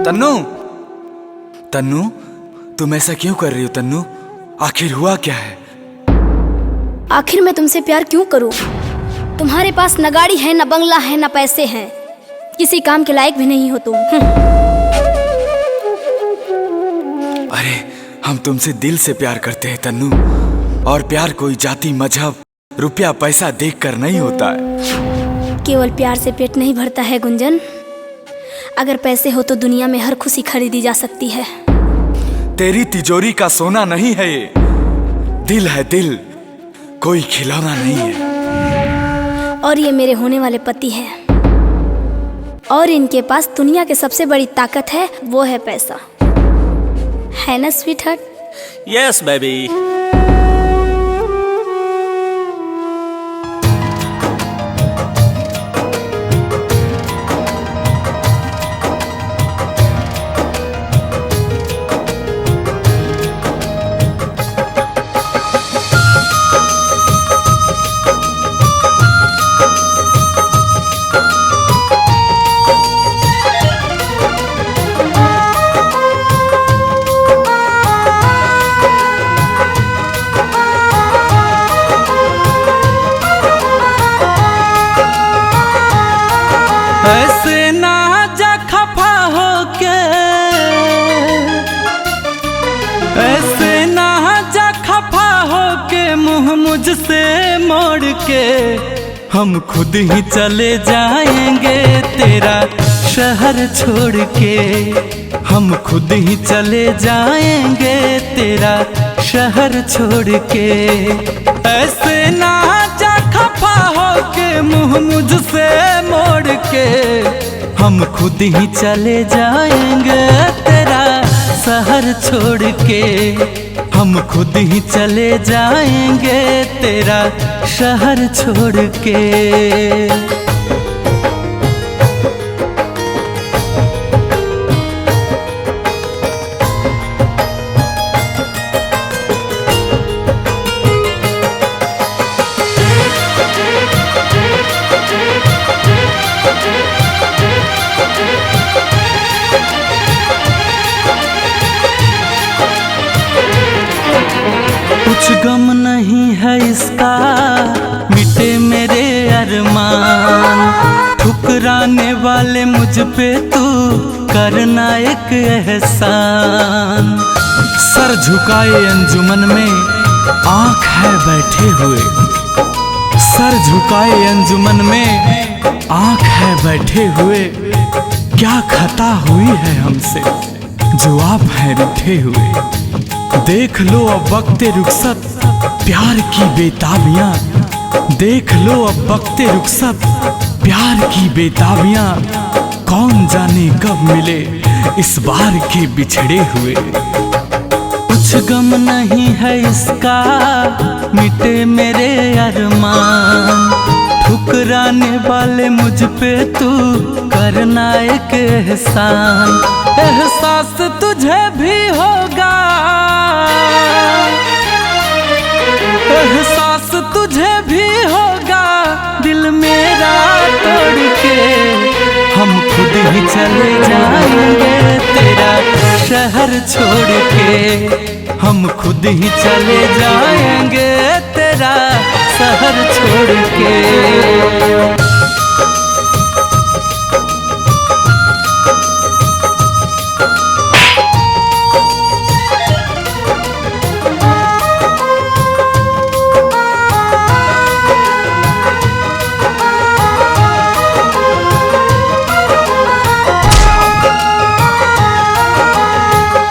तन्नू, तन्नू, तुम ऐसा क्यों कर रही हो तन्नू? आखिर हुआ क्या है? आखिर मैं तुमसे प्यार क्यों करूं? तुम्हारे पास न गाड़ी है, न बंगला है, न पैसे हैं। किसी काम के लायक भी नहीं हो तुम। अरे हम तुमसे दिल से प्यार करते हैं तन्नू, और प्यार कोई जाति, मजहब, रुपया पैसा देखकर नहीं होता है। केवल प्यार से पेट नहीं भरता है गुंजन। अगर पैसे हो तो दुनिया में हर खुशी खरीदी जा सकती है। तेरी तिजोरी का सोना नहीं है ये, दिल है दिल, कोई खिलौना नहीं है। और ये मेरे होने वाले पति हैं, और इनके पास दुनिया की सबसे बड़ी ताकत है, वो है पैसा। है ना स्वीट हार्ट? Yes baby. ऐसे ना जा खफा होके, ऐसे ना जा खफा होके, मुँह मुझसे मोड़ के हम खुद ही चले जाएंगे तेरा शहर छोड़ के। हम खुद ही चले जाएंगे तेरा शहर छोड़ के। ऐसे ना जा खफा होके, मुँह मुझसे मोड़ के हम खुद ही चले जाएंगे तेरा शहर छोड़ के। हम खुद ही चले जाएंगे तेरा शहर छोड़ के। कुछ गम नहीं है इसका, मिटे मेरे अरमान। ठुकराने वाले मुझ पे तू करना एक एहसान। सर झुकाए अंजुमन में आंख है बैठे हुए, सर झुकाए अंजुमन में आंख है बैठे हुए। क्या खता हुई है हमसे जो आप हैं रूठे हुए? देख लो अब वक्ते रुखसत प्यार की बेताबियां, देख लो अब वक्ते रुखसत प्यार की बेताबियां। कौन जाने कब मिले इस बार के बिछड़े हुए। कुछ गम नहीं है इसका, मिटे मेरे अरमान। ठुकराने वाले मुझ पे तू करना एक एहसान। एहसास तुझे भी होगा, एहसास तुझे भी होगा, दिल मेरा तोड़ के हम खुद ही चले जाएंगे तेरा शहर छोड़ के। हम खुद ही चले जाएंगे तेरा शहर छोड़ के।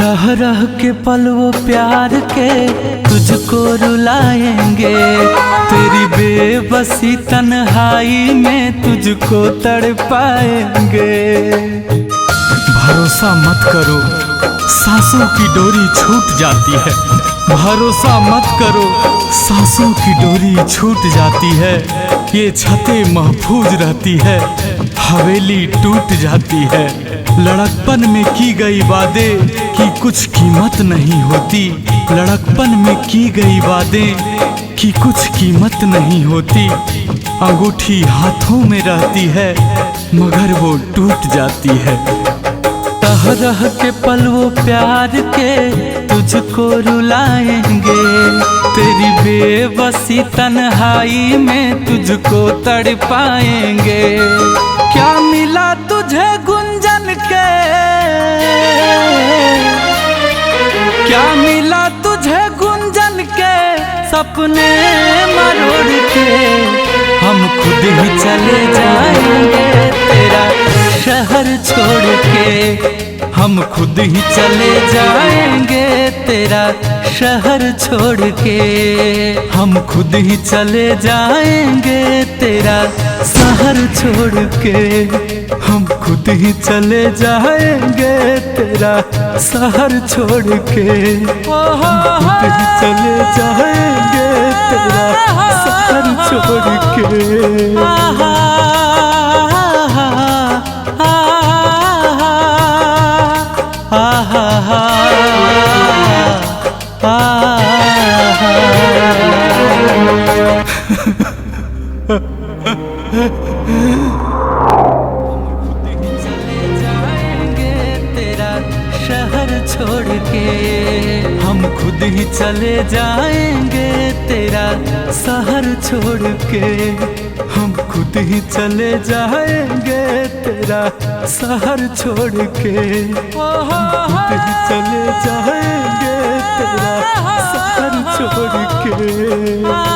रह रह के पल वो प्यार के तुझको रुलाएंगे। तेरी बेबसी तन्हाई में तुझको तड़पाएंगे। भरोसा मत करो, सांसों की डोरी छूट जाती है। भरोसा मत करो, सांसों की डोरी छूट जाती है। ये छतें महफूज रहती है, हवेली टूट जाती है। लड़कपन में की गई वादे की कुछ कीमत नहीं होती। लड़कपन में की गई वादें की कुछ कीमत नहीं होती। अंगूठी हाथों में रहती है मगर वो टूट जाती है। रह के पल वो प्यार के तुझको रुलाएंगे, तेरी बेबसी तन्हाई में तुझको तड़पाएंगे। क्या मिला तुझे गुंजन के, क्या मिला तुझे गुंजन के सपने मरोड़ के, हम खुद ही चले जाएंगे तेरा शहर छोड़ के, हम खुद ही चले जाएंगे तेरा शहर छोड़ के, हम खुद ही चले जाएंगे तेरा शहर छोड़ के, हम खुद ही चले जाएंगे तेरा शहर छोड़ के, हम खुद ही चले जाएंगे तेरा शहर छोड़ के। शहर छोड़ के, हम खुद ही चले जाएंगे तेरा शहर छोड़ के, हम खुद ही चले जाएंगे तेरा शहर छोड़ के, हम खुद ही चले जाएंगे तेरा शहर छोड़ के।